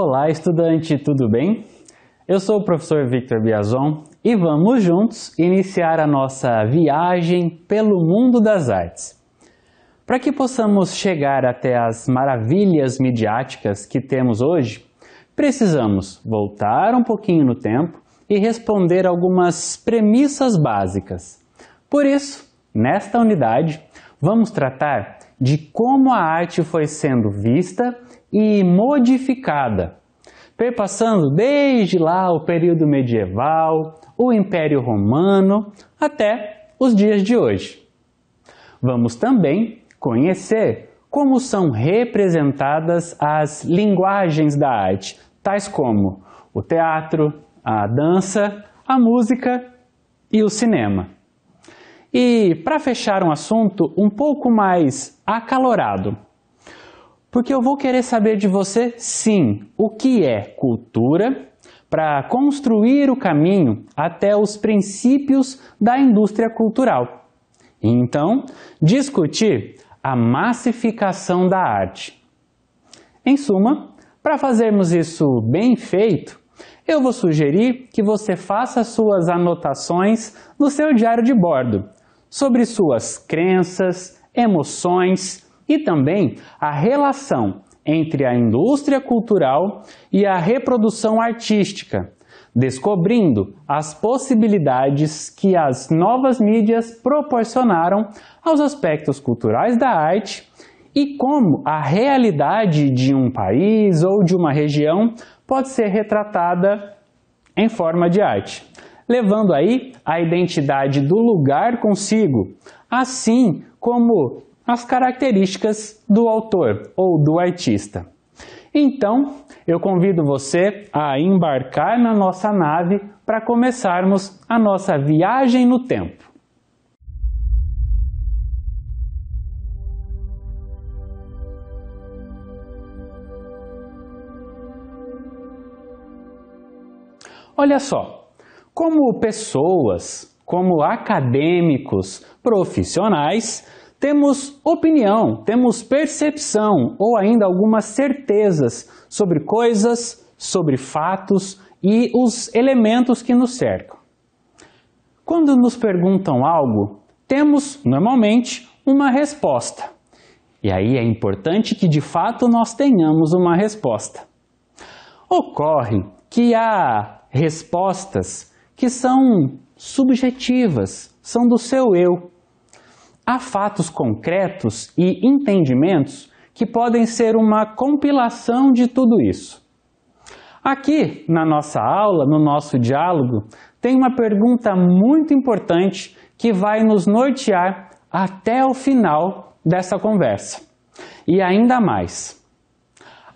Olá, estudante, tudo bem? Eu sou o professor Victor Biazon e vamos juntos iniciar a nossa viagem pelo mundo das artes. Para que possamos chegar até as maravilhas midiáticas que temos hoje, precisamos voltar um pouquinho no tempo e responder algumas premissas básicas. Por isso, nesta unidade, vamos tratar de como a arte foi sendo vista e modificada, perpassando desde lá o período medieval, o Império Romano, até os dias de hoje. Vamos também conhecer como são representadas as linguagens da arte, tais como o teatro, a dança, a música e o cinema. E para fechar um assunto um pouco mais acalorado, porque eu vou querer saber de você, sim, o que é cultura para construir o caminho até os princípios da indústria cultural. E então, discutir a massificação da arte. Em suma, para fazermos isso bem feito, eu vou sugerir que você faça suas anotações no seu diário de bordo sobre suas crenças, emoções e também a relação entre a indústria cultural e a reprodução artística, descobrindo as possibilidades que as novas mídias proporcionaram aos aspectos culturais da arte e como a realidade de um país ou de uma região pode ser retratada em forma de arte, levando aí a identidade do lugar consigo, assim como as características do autor ou do artista. Então, eu convido você a embarcar na nossa nave para começarmos a nossa viagem no tempo. Olha só, como pessoas, como acadêmicos, profissionais, temos opinião, temos percepção ou ainda algumas certezas sobre coisas, sobre fatos e os elementos que nos cercam. Quando nos perguntam algo, temos normalmente uma resposta. E aí é importante que de fato nós tenhamos uma resposta. Ocorre que há respostas que são subjetivas, são do seu eu. Há fatos concretos e entendimentos que podem ser uma compilação de tudo isso. Aqui, na nossa aula, no nosso diálogo, tem uma pergunta muito importante que vai nos nortear até o final dessa conversa. E ainda mais.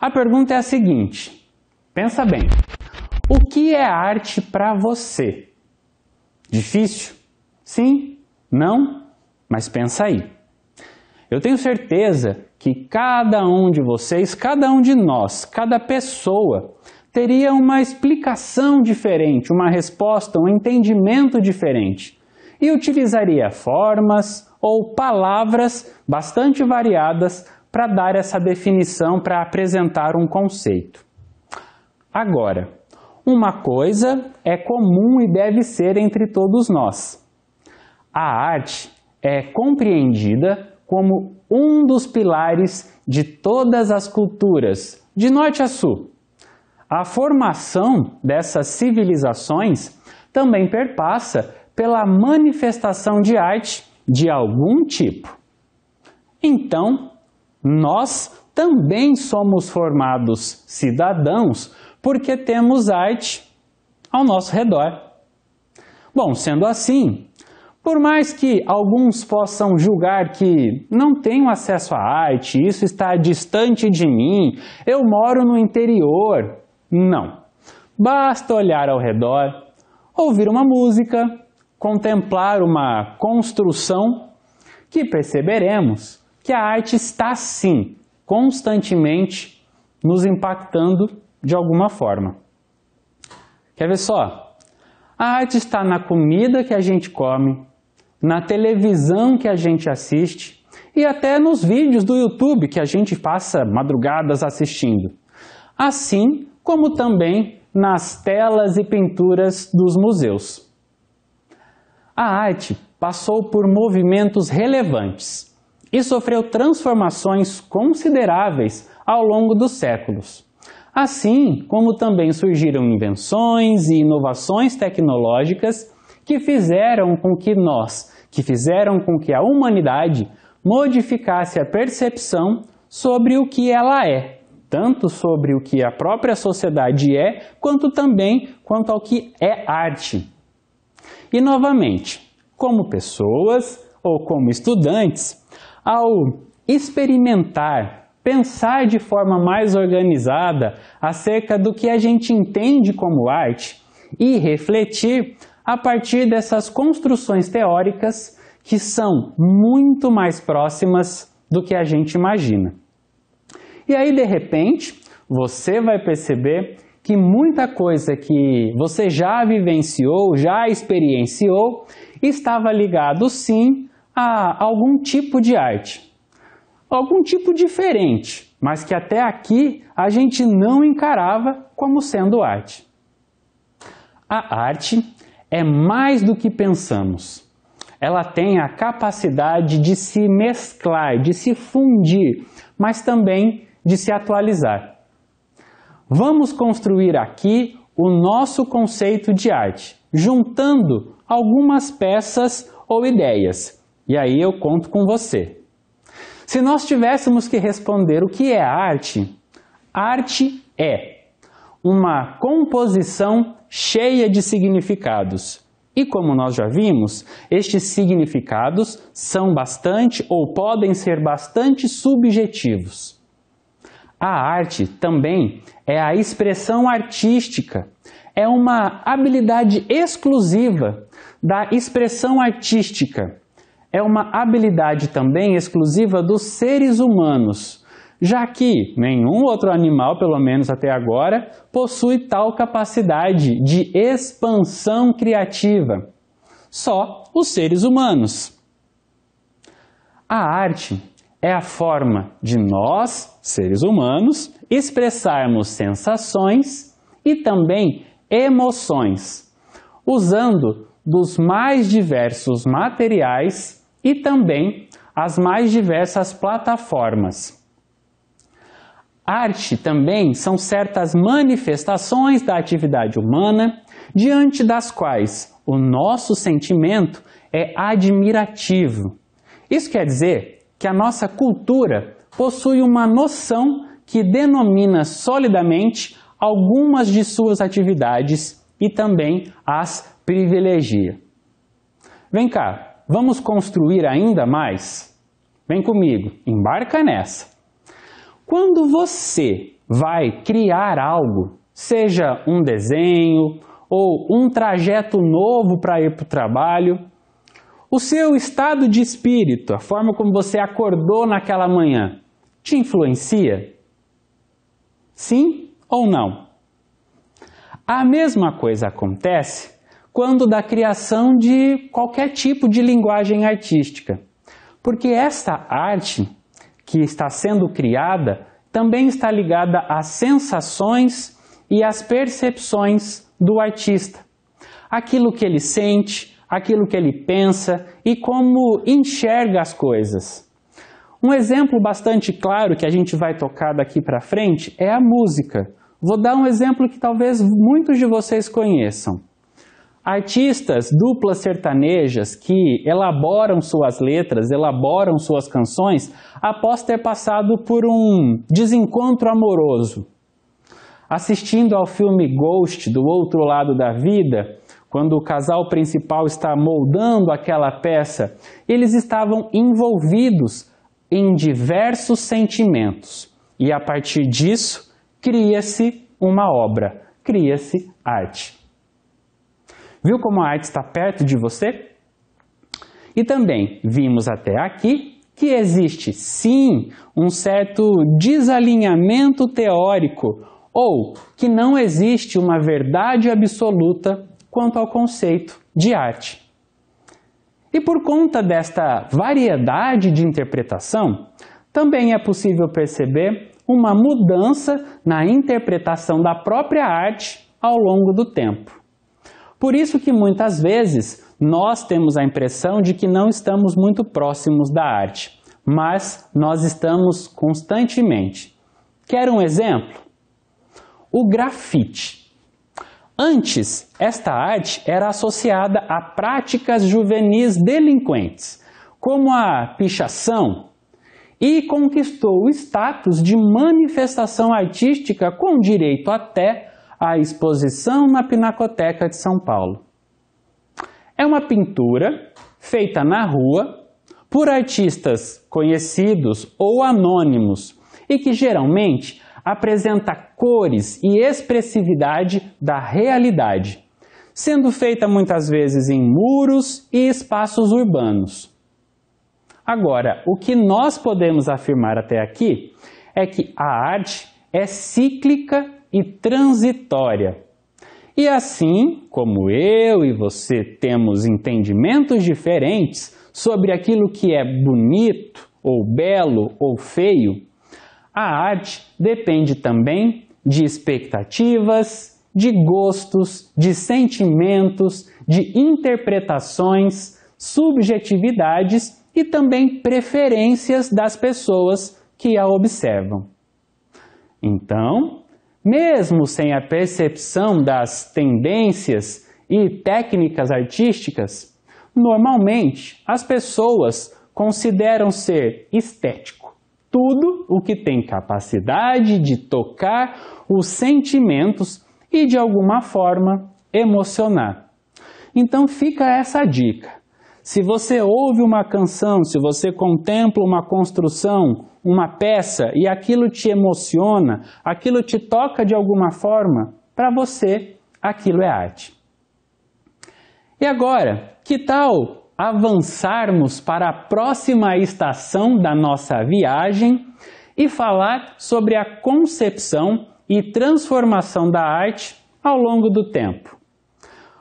A pergunta é a seguinte, pensa bem, o que é arte para você? Difícil? Sim? Não? Mas pensa aí. Eu tenho certeza que cada um de vocês, cada um de nós, cada pessoa, teria uma explicação diferente, uma resposta, um entendimento diferente. E utilizaria formas ou palavras bastante variadas para dar essa definição, para apresentar um conceito. Agora, uma coisa é comum e deve ser entre todos nós. A arte é compreendida como um dos pilares de todas as culturas, de norte a sul. A formação dessas civilizações também perpassa pela manifestação de arte de algum tipo. Então, nós também somos formados cidadãos porque temos arte ao nosso redor. Bom, sendo assim, por mais que alguns possam julgar que não tenho acesso à arte, isso está distante de mim, eu moro no interior. Não. Basta olhar ao redor, ouvir uma música, contemplar uma construção, que perceberemos que a arte está sim, constantemente nos impactando de alguma forma. Quer ver só? A arte está na comida que a gente come, na televisão que a gente assiste e até nos vídeos do YouTube que a gente passa madrugadas assistindo. Assim como também nas telas e pinturas dos museus. A arte passou por movimentos relevantes e sofreu transformações consideráveis ao longo dos séculos, assim como também surgiram invenções e inovações tecnológicas que fizeram com que a humanidade modificasse a percepção sobre o que ela é, tanto sobre o que a própria sociedade é, quanto ao que é arte. E novamente, como pessoas ou como estudantes, ao experimentar, pensar de forma mais organizada acerca do que a gente entende como arte e refletir a partir dessas construções teóricas que são muito mais próximas do que a gente imagina. E aí, de repente, você vai perceber que muita coisa que você já vivenciou, já experienciou, estava ligado sim a algum tipo de arte. Algum tipo diferente, mas que até aqui a gente não encarava como sendo arte. A arte é mais do que pensamos. Ela tem a capacidade de se mesclar, de se fundir, mas também de se atualizar. Vamos construir aqui o nosso conceito de arte, juntando algumas peças ou ideias. E aí eu conto com você. Se nós tivéssemos que responder o que é arte é uma composição cheia de significados. E como nós já vimos, estes significados são bastante ou podem ser bastante subjetivos. A arte também é a expressão artística, é uma habilidade exclusiva da expressão artística. É uma habilidade também exclusiva dos seres humanos, já que nenhum outro animal, pelo menos até agora, possui tal capacidade de expansão criativa. Só os seres humanos. A arte é a forma de nós, seres humanos, expressarmos sensações e também emoções, usando dos mais diversos materiais e também as mais diversas plataformas. Arte também são certas manifestações da atividade humana diante das quais o nosso sentimento é admirativo. Isso quer dizer que a nossa cultura possui uma noção que denomina solidamente algumas de suas atividades e também as privilegia. Vem cá, vamos construir ainda mais? Vem comigo, embarca nessa. Quando você vai criar algo, seja um desenho ou um trajeto novo para ir para o trabalho, o seu estado de espírito, a forma como você acordou naquela manhã, te influencia? Sim ou não? A mesma coisa acontece quando da criação de qualquer tipo de linguagem artística, porque esta arte que está sendo criada também está ligada às sensações e às percepções do artista. Aquilo que ele sente, aquilo que ele pensa e como enxerga as coisas. Um exemplo bastante claro que a gente vai tocar daqui para frente é a música. Vou dar um exemplo que talvez muitos de vocês conheçam. Artistas duplas sertanejas que elaboram suas letras, elaboram suas canções após ter passado por um desencontro amoroso. Assistindo ao filme Ghost, Do Outro Lado da Vida, quando o casal principal está moldando aquela peça, eles estavam envolvidos em diversos sentimentos. E a partir disso, cria-se uma obra, cria-se arte. Viu como a arte está perto de você? E também vimos até aqui que existe sim um certo desalinhamento teórico ou que não existe uma verdade absoluta quanto ao conceito de arte. E por conta desta variedade de interpretação, também é possível perceber uma mudança na interpretação da própria arte ao longo do tempo. Por isso que muitas vezes nós temos a impressão de que não estamos muito próximos da arte, mas nós estamos constantemente. Quer um exemplo? O grafite. Antes, esta arte era associada a práticas juvenis delinquentes, como a pichação, e conquistou o status de manifestação artística com direito até à exposição na Pinacoteca de São Paulo. É uma pintura feita na rua por artistas conhecidos ou anônimos e que geralmente apresenta cores e expressividade da realidade, sendo feita muitas vezes em muros e espaços urbanos. Agora, o que nós podemos afirmar até aqui é que a arte é cíclica e transitória. E assim como eu e você temos entendimentos diferentes sobre aquilo que é bonito, ou belo, ou feio, a arte depende também de expectativas, de gostos, de sentimentos, de interpretações, subjetividades e também preferências das pessoas que a observam. Então, mesmo sem a percepção das tendências e técnicas artísticas, normalmente as pessoas consideram ser estético tudo o que tem capacidade de tocar os sentimentos e de alguma forma emocionar. Então fica essa dica. Se você ouve uma canção, se você contempla uma construção, uma peça e aquilo te emociona, aquilo te toca de alguma forma, para você aquilo é arte. E agora, que tal avançarmos para a próxima estação da nossa viagem e falar sobre a concepção e transformação da arte ao longo do tempo?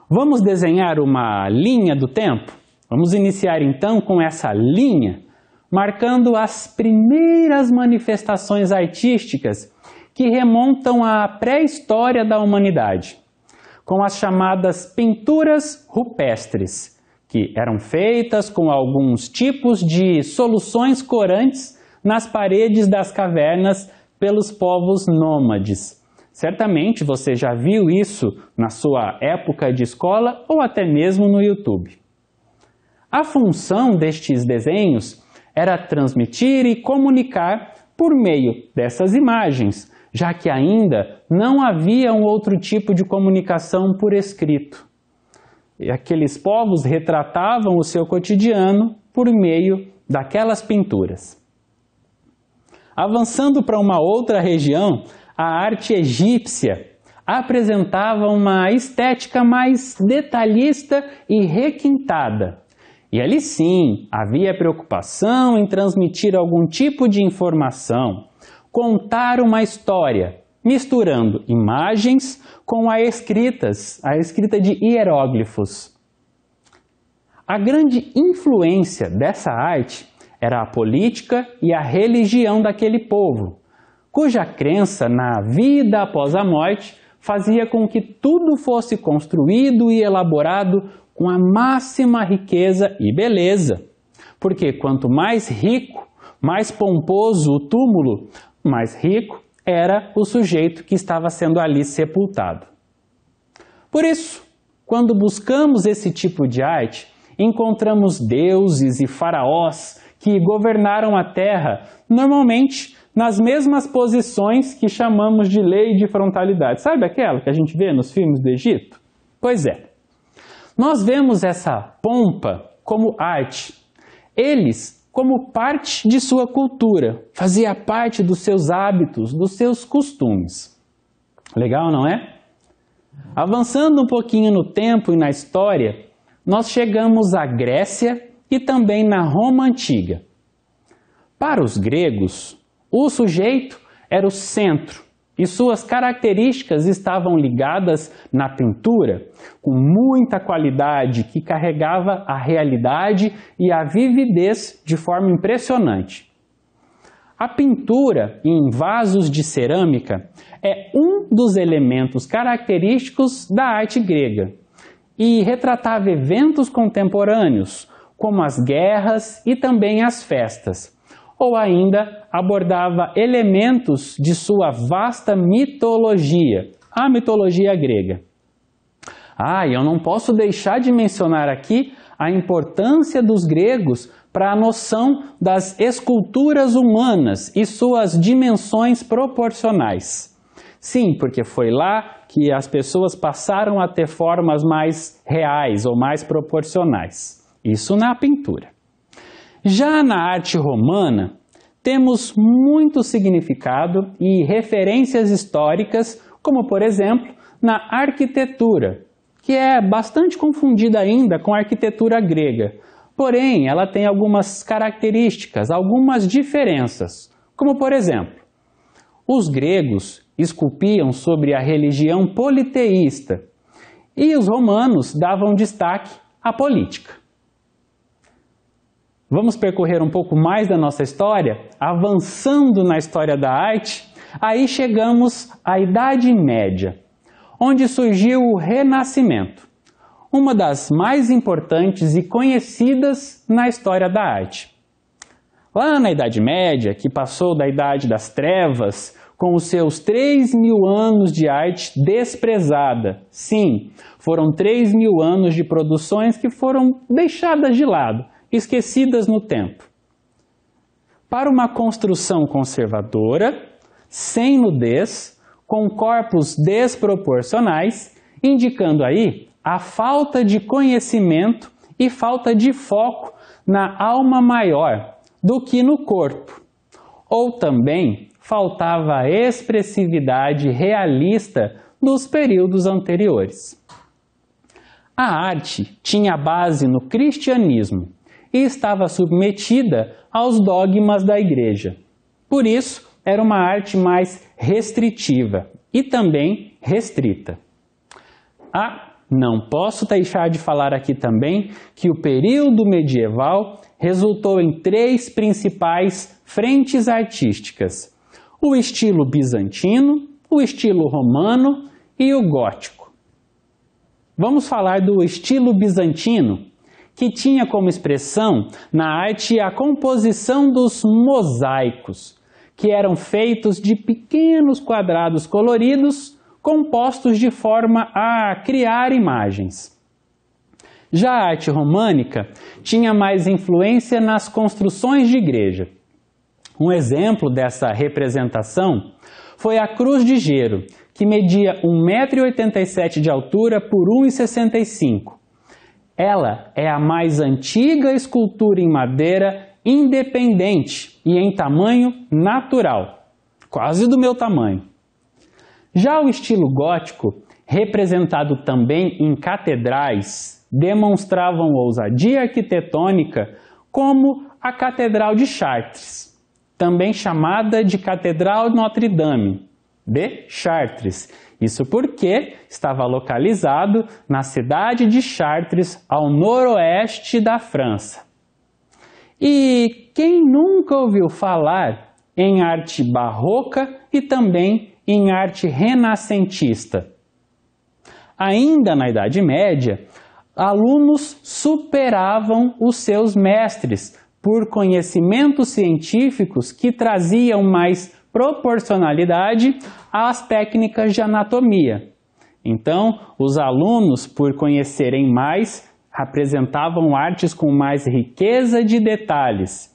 Vamos desenhar uma linha do tempo? Vamos iniciar então com essa linha, marcando as primeiras manifestações artísticas que remontam à pré-história da humanidade, com as chamadas pinturas rupestres, que eram feitas com alguns tipos de soluções corantes nas paredes das cavernas pelos povos nômades. Certamente você já viu isso na sua época de escola ou até mesmo no YouTube. A função destes desenhos era transmitir e comunicar por meio dessas imagens, já que ainda não havia um outro tipo de comunicação por escrito. E aqueles povos retratavam o seu cotidiano por meio daquelas pinturas. Avançando para uma outra região, a arte egípcia apresentava uma estética mais detalhista e requintada. E ali sim, havia preocupação em transmitir algum tipo de informação, contar uma história, misturando imagens com a escrita de hieróglifos. A grande influência dessa arte era a política e a religião daquele povo, cuja crença na vida após a morte fazia com que tudo fosse construído e elaborado com a máxima riqueza e beleza, porque quanto mais rico, mais pomposo o túmulo, mais rico era o sujeito que estava sendo ali sepultado. Por isso, quando buscamos esse tipo de arte, encontramos deuses e faraós que governaram a terra, normalmente nas mesmas posições que chamamos de lei de frontalidade. Sabe aquela que a gente vê nos filmes do Egito? Pois é. Nós vemos essa pompa como arte. Eles, como parte de sua cultura, fazia parte dos seus hábitos, dos seus costumes. Legal, não é? Avançando um pouquinho no tempo e na história, nós chegamos à Grécia e também na Roma Antiga. Para os gregos, o sujeito era o centro e suas características estavam ligadas na pintura, com muita qualidade que carregava a realidade e a vividez de forma impressionante. A pintura em vasos de cerâmica é um dos elementos característicos da arte grega e retratava eventos contemporâneos, como as guerras e também as festas, ou ainda abordava elementos de sua vasta mitologia, a mitologia grega. E eu não posso deixar de mencionar aqui a importância dos gregos para a noção das esculturas humanas e suas dimensões proporcionais. Sim, porque foi lá que as pessoas passaram a ter formas mais reais ou mais proporcionais. Isso na pintura. Já na arte romana, temos muito significado e referências históricas, como por exemplo, na arquitetura, que é bastante confundida ainda com a arquitetura grega. Porém, ela tem algumas características, algumas diferenças, como por exemplo, os gregos esculpiam sobre a religião politeísta e os romanos davam destaque à política. Vamos percorrer um pouco mais da nossa história, avançando na história da arte, aí chegamos à Idade Média, onde surgiu o Renascimento, uma das mais importantes e conhecidas na história da arte. Lá na Idade Média, que passou da Idade das Trevas, com os seus 3.000 anos de arte desprezada. Sim, foram 3.000 anos de produções que foram deixadas de lado, esquecidas no tempo. Para uma construção conservadora, sem nudez, com corpos desproporcionais, indicando aí a falta de conhecimento e falta de foco na alma maior do que no corpo. Ou também faltava a expressividade realista dos períodos anteriores. A arte tinha base no cristianismo e estava submetida aos dogmas da igreja. Por isso, era uma arte mais restritiva e também restrita. Não posso deixar de falar aqui também que o período medieval resultou em 3 principais frentes artísticas: o estilo bizantino, o estilo romano e o gótico. Vamos falar do estilo bizantino, que tinha como expressão na arte a composição dos mosaicos, que eram feitos de pequenos quadrados coloridos compostos de forma a criar imagens. Já a arte românica tinha mais influência nas construções de igreja. Um exemplo dessa representação foi a Cruz de Gero, que media 1,87 m de altura por 1,65 m. Ela é a mais antiga escultura em madeira independente e em tamanho natural, quase do meu tamanho. Já o estilo gótico, representado também em catedrais, demonstravam ousadia arquitetônica, como a Catedral de Chartres, também chamada de Catedral Notre-Dame de Chartres. Isso porque estava localizado na cidade de Chartres, ao noroeste da França. E quem nunca ouviu falar em arte barroca e também em arte renascentista? Ainda na Idade Média, alunos superavam os seus mestres por conhecimentos científicos que traziam mais proporcionalidade às técnicas de anatomia. Então, os alunos, por conhecerem mais, apresentavam artes com mais riqueza de detalhes.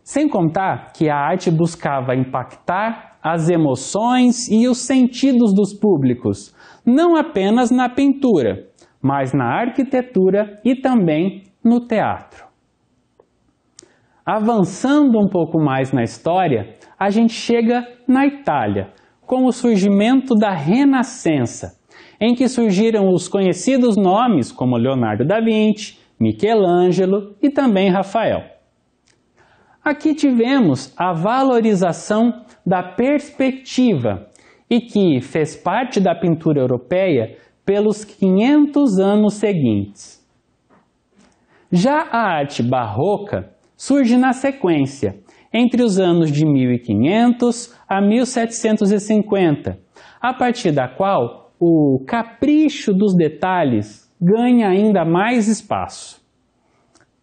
Sem contar que a arte buscava impactar as emoções e os sentidos dos públicos, não apenas na pintura, mas na arquitetura e também no teatro. Avançando um pouco mais na história, a gente chega na Itália, com o surgimento da Renascença, em que surgiram os conhecidos nomes como Leonardo da Vinci, Michelangelo e também Rafael. Aqui tivemos a valorização da perspectiva e que fez parte da pintura europeia pelos 500 anos seguintes. Já a arte barroca surge na sequência, entre os anos de 1500 a 1750, a partir da qual o capricho dos detalhes ganha ainda mais espaço.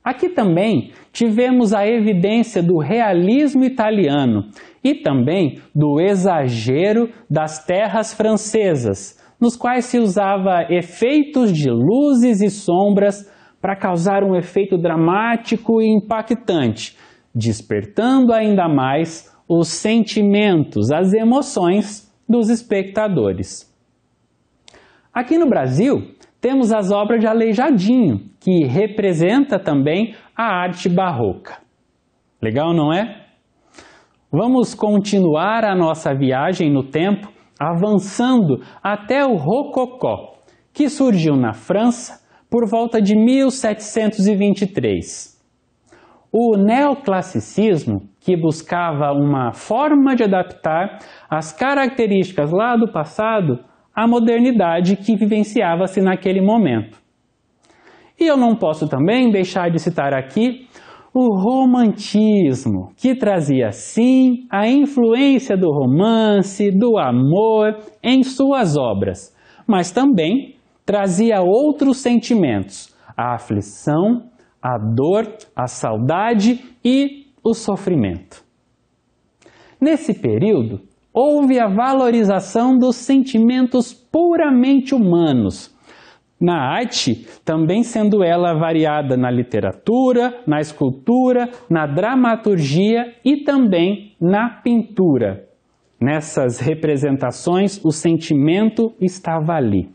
Aqui também tivemos a evidência do realismo italiano e também do exagero das terras francesas, nos quais se usava efeitos de luzes e sombras para causar um efeito dramático e impactante, despertando ainda mais os sentimentos, as emoções dos espectadores. Aqui no Brasil, temos as obras de Aleijadinho, que representa também a arte barroca. Legal, não é? Vamos continuar a nossa viagem no tempo, avançando até o Rococó, que surgiu na França por volta de 1723. O neoclassicismo, que buscava uma forma de adaptar as características lá do passado à modernidade que vivenciava-se naquele momento. E eu não posso também deixar de citar aqui o romantismo, que trazia sim a influência do romance, do amor em suas obras, mas também trazia outros sentimentos, a aflição, a dor, a saudade e o sofrimento. Nesse período, houve a valorização dos sentimentos puramente humanos, na arte, também sendo ela variada na literatura, na escultura, na dramaturgia e também na pintura. Nessas representações, o sentimento estava ali.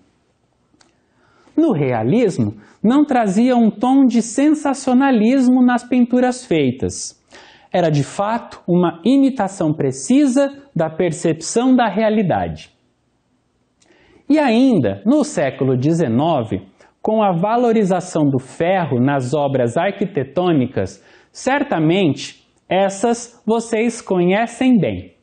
No realismo, não trazia um tom de sensacionalismo nas pinturas feitas. Era de fato uma imitação precisa da percepção da realidade. E ainda, no século XIX, com a valorização do ferro nas obras arquitetônicas, certamente essas vocês conhecem bem.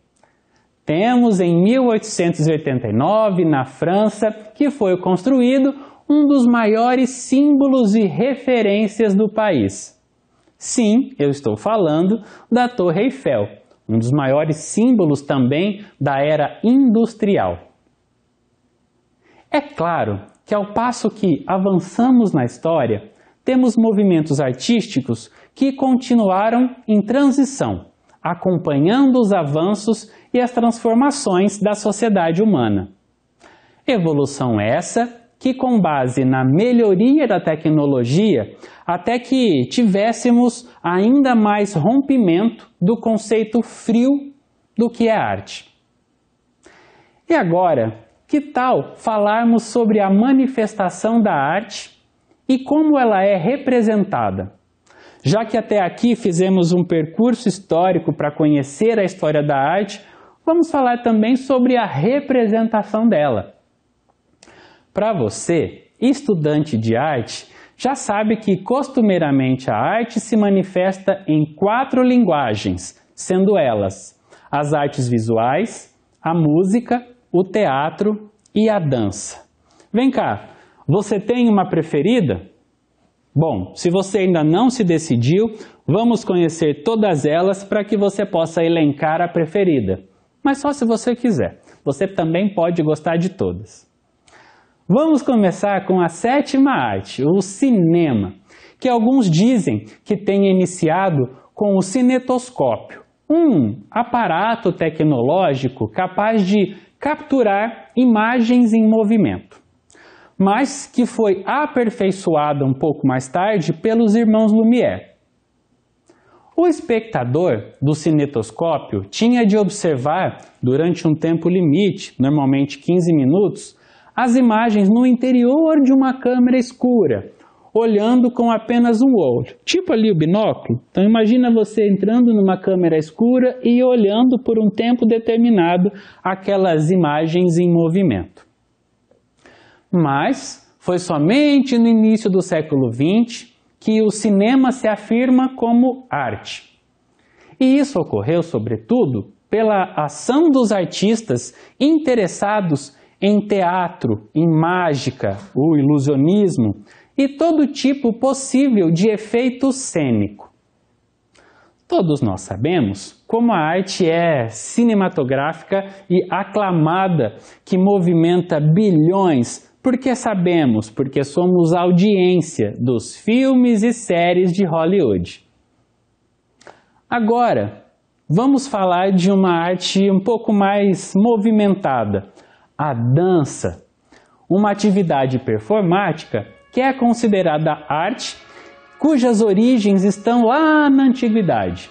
Temos em 1889, na França, que foi construído um dos maiores símbolos e referências do país. Sim, eu estou falando da Torre Eiffel, um dos maiores símbolos também da era industrial. É claro que ao passo que avançamos na história, temos movimentos artísticos que continuaram em transição, acompanhando os avanços e as transformações da sociedade humana. Evolução essa que, com base na melhoria da tecnologia, até que tivéssemos ainda mais rompimento do conceito frio do que é arte. E agora, que tal falarmos sobre a manifestação da arte e como ela é representada? Já que até aqui fizemos um percurso histórico para conhecer a história da arte, vamos falar também sobre a representação dela. Para você, estudante de arte, já sabe que costumeiramente a arte se manifesta em 4 linguagens, sendo elas as artes visuais, a música, o teatro e a dança. Vem cá, você tem uma preferida? Bom, se você ainda não se decidiu, vamos conhecer todas elas para que você possa elencar a preferida. Mas só se você quiser, você também pode gostar de todas. Vamos começar com a 7ª arte, o cinema, que alguns dizem que tem iniciado com o cinetoscópio, um aparato tecnológico capaz de capturar imagens em movimento, mas que foi aperfeiçoada um pouco mais tarde pelos irmãos Lumière. O espectador do cinetoscópio tinha de observar, durante um tempo limite, normalmente 15 minutos, as imagens no interior de uma câmera escura, olhando com apenas um olho, tipo ali o binóculo. Então imagina você entrando numa câmera escura e olhando por um tempo determinado aquelas imagens em movimento. Mas foi somente no início do século XX que o cinema se afirma como arte. E isso ocorreu, sobretudo, pela ação dos artistas interessados em teatro, em mágica, o ilusionismo e todo tipo possível de efeito cênico. Todos nós sabemos como a arte é cinematográfica e aclamada, que movimenta bilhões, porque sabemos, porque somos audiência dos filmes e séries de Hollywood. Agora, vamos falar de uma arte um pouco mais movimentada, a dança, uma atividade performática que é considerada arte, cujas origens estão lá na antiguidade.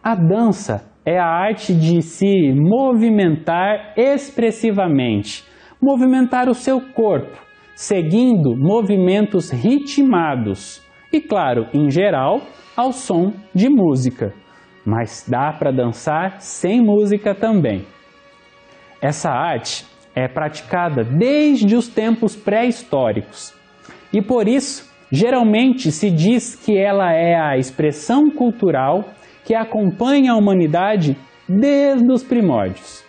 A dança é a arte de se movimentar expressivamente, movimentar o seu corpo, seguindo movimentos ritmados e, claro, em geral, ao som de música. Mas dá para dançar sem música também. Essa arte é praticada desde os tempos pré-históricos e, por isso, geralmente se diz que ela é a expressão cultural que acompanha a humanidade desde os primórdios.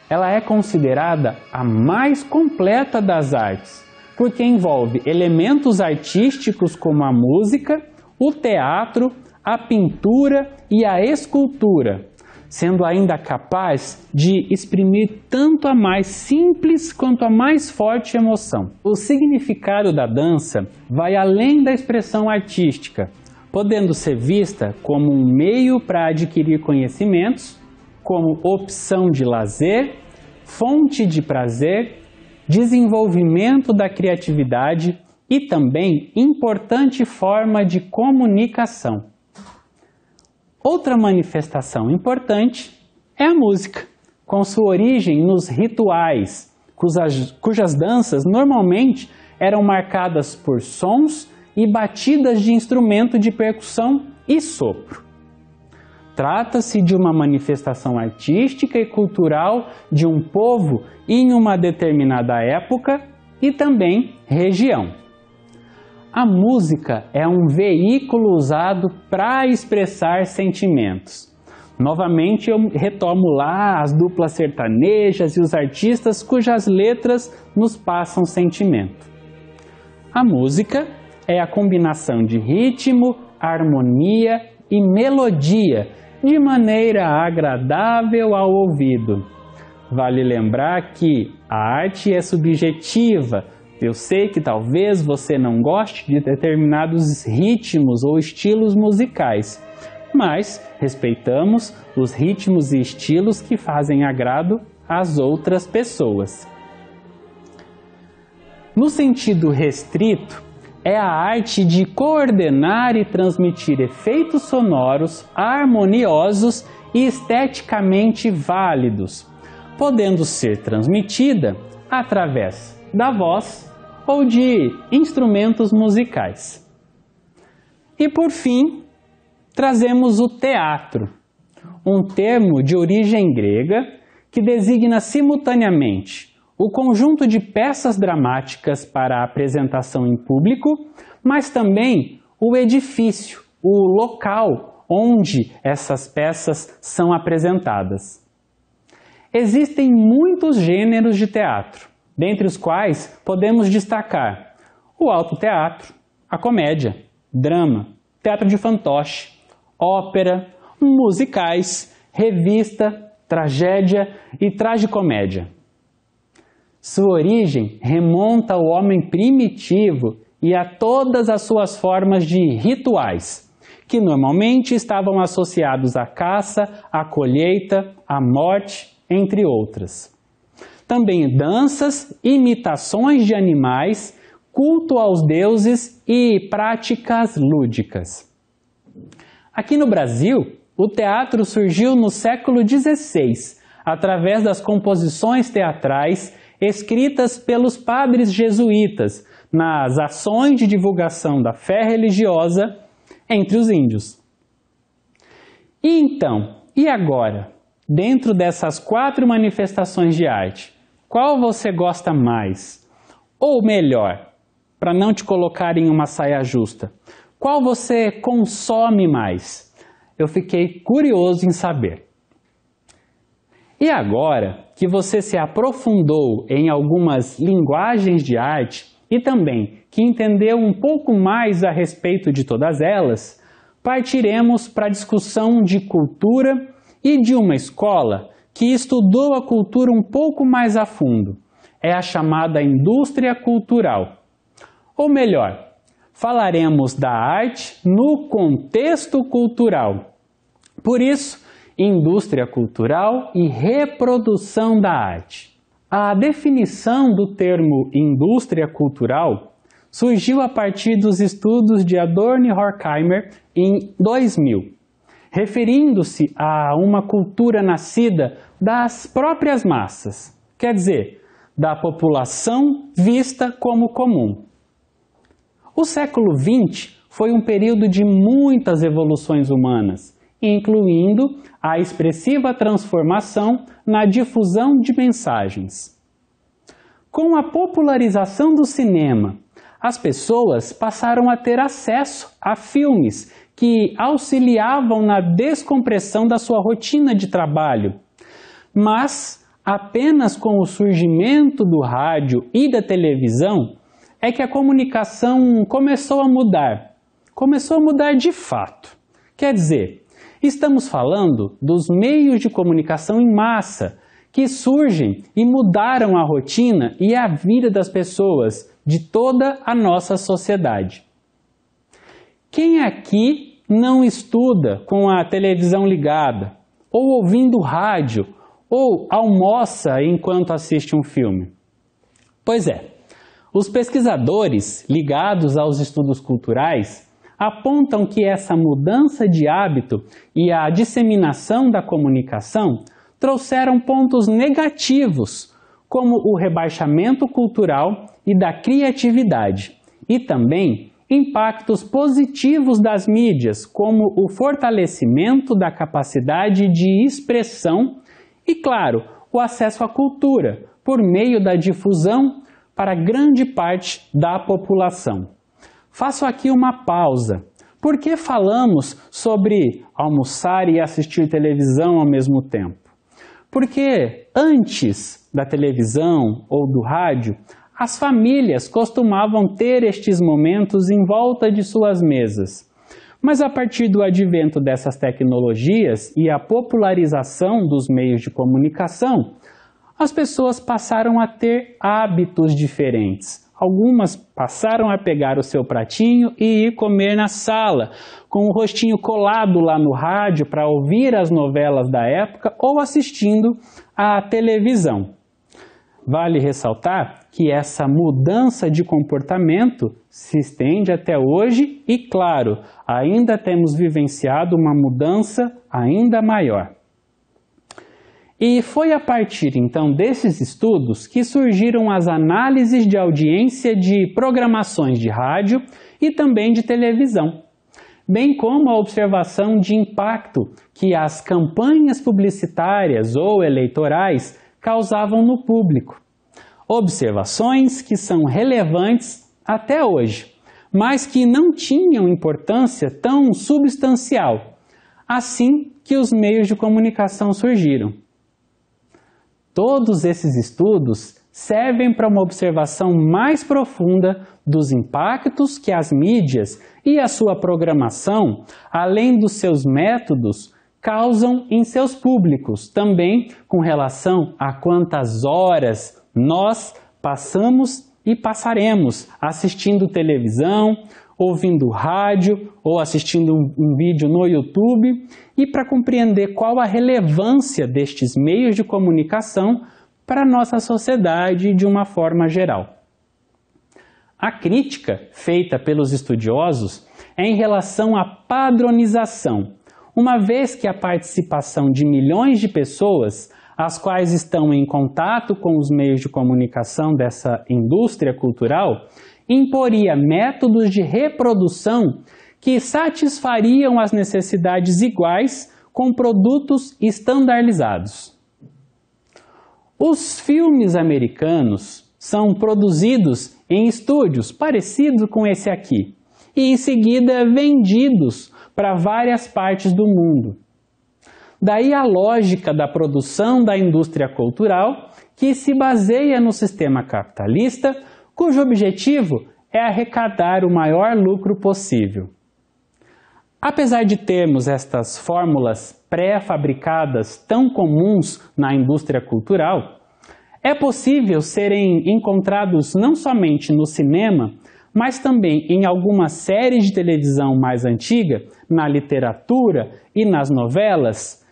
Ela é considerada a mais completa das artes, porque envolve elementos artísticos como a música, o teatro, a pintura e a escultura, sendo ainda capaz de exprimir tanto a mais simples quanto a mais forte emoção. O significado da dança vai além da expressão artística, podendo ser vista como um meio para adquirir conhecimentos, como opção de lazer, fonte de prazer, desenvolvimento da criatividade e também importante forma de comunicação. Outra manifestação importante é a música, com sua origem nos rituais, cujas danças normalmente eram marcadas por sons e batidas de instrumento de percussão e sopro. Trata-se de uma manifestação artística e cultural de um povo em uma determinada época e também região. A música é um veículo usado para expressar sentimentos. Novamente eu retomo lá as duplas sertanejas e os artistas cujas letras nos passam sentimento. A música é a combinação de ritmo, harmonia e melodia de maneira agradável ao ouvido. Vale lembrar que a arte é subjetiva. Eu sei que talvez você não goste de determinados ritmos ou estilos musicais, mas respeitamos os ritmos e estilos que fazem agrado às outras pessoas. No sentido restrito, é a arte de coordenar e transmitir efeitos sonoros harmoniosos e esteticamente válidos, podendo ser transmitida através da voz ou de instrumentos musicais. E por fim, trazemos o teatro, um termo de origem grega que designa simultaneamente o conjunto de peças dramáticas para apresentação em público, mas também o edifício, o local onde essas peças são apresentadas. Existem muitos gêneros de teatro, dentre os quais podemos destacar o autoteatro, a comédia, drama, teatro de fantoche, ópera, musicais, revista, tragédia e tragicomédia. Sua origem remonta ao homem primitivo e a todas as suas formas de rituais, que normalmente estavam associados à caça, à colheita, à morte, entre outras. Também danças, imitações de animais, culto aos deuses e práticas lúdicas. Aqui no Brasil, o teatro surgiu no século XVI, através das composições teatrais escritas pelos padres jesuítas nas ações de divulgação da fé religiosa entre os índios. E então, e agora? Dentro dessas 4 manifestações de arte, qual você gosta mais? Ou melhor, para não te colocar em uma saia justa, qual você consome mais? Eu fiquei curioso em saber. E agora que você se aprofundou em algumas linguagens de arte e também que entendeu um pouco mais a respeito de todas elas, partiremos para a discussão de cultura e de uma escola que estudou a cultura um pouco mais a fundo. É a chamada indústria cultural. Ou melhor, falaremos da arte no contexto cultural. Por isso, indústria cultural e reprodução da arte. A definição do termo indústria cultural surgiu a partir dos estudos de Adorno e Horkheimer em 2000, referindo-se a uma cultura nascida das próprias massas, quer dizer, da população vista como comum. O século XX foi um período de muitas evoluções humanas, incluindo a expressiva transformação na difusão de mensagens. Com a popularização do cinema, as pessoas passaram a ter acesso a filmes que auxiliavam na descompressão da sua rotina de trabalho. Mas apenas com o surgimento do rádio e da televisão é que a comunicação começou a mudar de fato. Quer dizer, estamos falando dos meios de comunicação em massa que surgem e mudaram a rotina e a vida das pessoas de toda a nossa sociedade. Quem aqui não estuda com a televisão ligada, ou ouvindo rádio, ou almoça enquanto assiste um filme? Pois é, os pesquisadores ligados aos estudos culturais apontam que essa mudança de hábito e a disseminação da comunicação trouxeram pontos negativos, como o rebaixamento cultural e da criatividade, e também impactos positivos das mídias, como o fortalecimento da capacidade de expressão e, claro, o acesso à cultura, por meio da difusão para grande parte da população. Faço aqui uma pausa. Por que falamos sobre almoçar e assistir televisão ao mesmo tempo? Porque antes da televisão ou do rádio, as famílias costumavam ter estes momentos em volta de suas mesas. Mas a partir do advento dessas tecnologias e a popularização dos meios de comunicação, as pessoas passaram a ter hábitos diferentes. Algumas passaram a pegar o seu pratinho e ir comer na sala, com o rostinho colado lá no rádio para ouvir as novelas da época ou assistindo à televisão. Vale ressaltar que essa mudança de comportamento se estende até hoje e, claro, ainda temos vivenciado uma mudança ainda maior. E foi a partir, então, desses estudos que surgiram as análises de audiência de programações de rádio e também de televisão, bem como a observação de impacto que as campanhas publicitárias ou eleitorais causavam no público. Observações que são relevantes até hoje, mas que não tinham importância tão substancial, assim que os meios de comunicação surgiram. Todos esses estudos servem para uma observação mais profunda dos impactos que as mídias e a sua programação, além dos seus métodos, causam em seus públicos, também com relação a quantas horas nós passamos e passaremos assistindo televisão, ouvindo rádio ou assistindo um vídeo no YouTube, e para compreender qual a relevância destes meios de comunicação para a nossa sociedade de uma forma geral. A crítica feita pelos estudiosos é em relação à padronização, uma vez que a participação de milhões de pessoas, as quais estão em contato com os meios de comunicação dessa indústria cultural, imporia métodos de reprodução que satisfariam as necessidades iguais com produtos estandardizados. Os filmes americanos são produzidos em estúdios parecidos com esse aqui e em seguida vendidos para várias partes do mundo. Daí a lógica da produção da indústria cultural, que se baseia no sistema capitalista, cujo objetivo é arrecadar o maior lucro possível. Apesar de termos estas fórmulas pré-fabricadas tão comuns na indústria cultural, é possível serem encontrados não somente no cinema, mas também em algumas séries de televisão mais antiga, na literatura e nas novelas,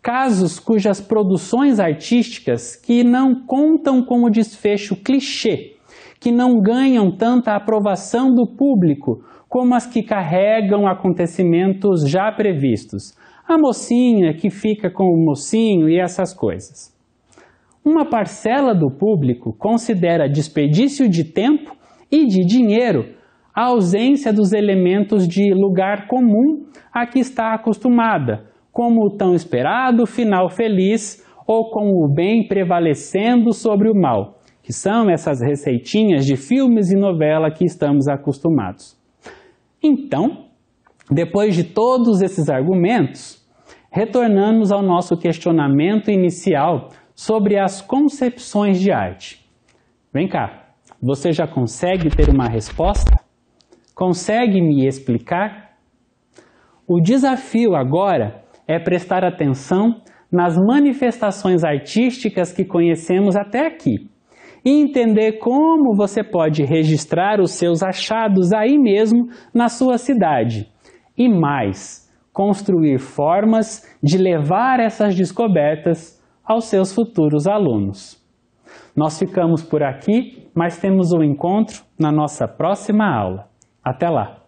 casos cujas produções artísticas que não contam com o desfecho clichê, que não ganham tanta aprovação do público como as que carregam acontecimentos já previstos. A mocinha que fica com o mocinho e essas coisas. Uma parcela do público considera desperdício de tempo e de dinheiro a ausência dos elementos de lugar comum a que está acostumada, como o tão esperado final feliz ou com o bem prevalecendo sobre o mal, que são essas receitinhas de filmes e novela que estamos acostumados. Então, depois de todos esses argumentos, retornamos ao nosso questionamento inicial sobre as concepções de arte. Vem cá, você já consegue ter uma resposta? Consegue me explicar? O desafio agora é prestar atenção nas manifestações artísticas que conhecemos até aqui e entender como você pode registrar os seus achados aí mesmo na sua cidade. E mais, construir formas de levar essas descobertas aos seus futuros alunos. Nós ficamos por aqui, mas temos um encontro na nossa próxima aula. Até lá!